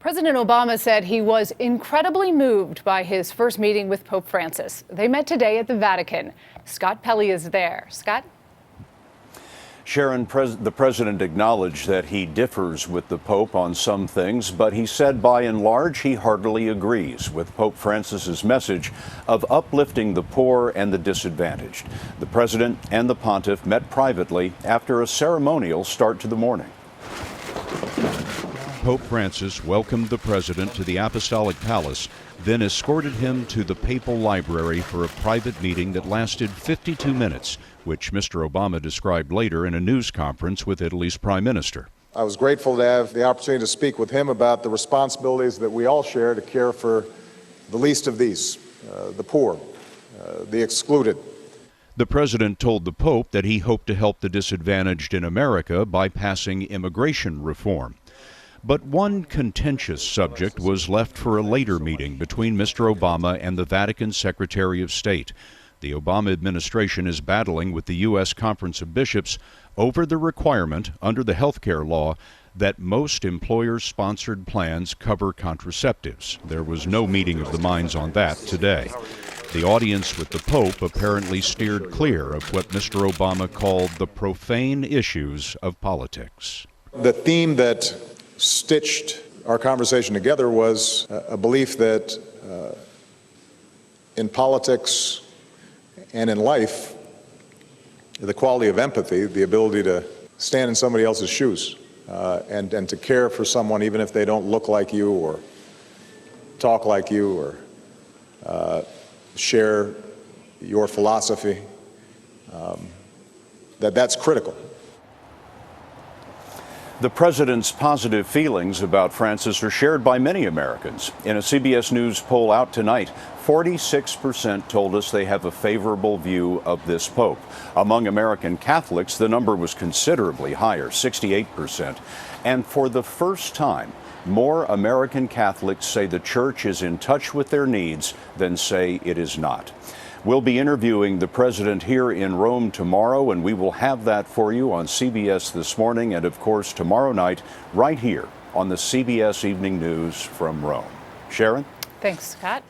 President Obama said he was incredibly moved by his first meeting with Pope Francis. They met today at the Vatican. Scott Pelley is there. Scott? Sharon, the president acknowledged that he differs with the Pope on some things, but he said by and large he heartily agrees with Pope Francis's message of uplifting the poor and the disadvantaged. The president and the pontiff met privately after a ceremonial start to the morning. Pope Francis welcomed the president to the Apostolic Palace, then escorted him to the Papal Library for a private meeting that lasted 52 minutes, which Mr. Obama described later in a news conference with Italy's Prime Minister. I was grateful to have the opportunity to speak with him about the responsibilities that we all share to care for the least of these, the poor, the excluded. The president told the Pope that he hoped to help the disadvantaged in America by passing immigration reform. But one contentious subject was left for a later meeting between Mr. Obama and the Vatican Secretary of State. The Obama administration is battling with the U.S. Conference of Bishops over the requirement under the health care law that most employer-sponsored plans cover contraceptives. There was no meeting of the minds on that today. The audience with the Pope apparently steered clear of what Mr. Obama called the profane issues of politics. The theme that stitched our conversation together was a belief that in politics and in life, the quality of empathy, the ability to stand in somebody else's shoes and to care for someone even if they don't look like you or talk like you or share your philosophy, that's critical. The president's positive feelings about Francis are shared by many Americans. In a CBS News poll out tonight, 46% told us they have a favorable view of this pope. Among American Catholics, the number was considerably higher, 68%. And for the first time, more American Catholics say the church is in touch with their needs than say it is not. We'll be interviewing the president here in Rome tomorrow, and we will have that for you on CBS This Morning and, of course, tomorrow night right here on the CBS Evening News from Rome. Sharon? Thanks, Scott.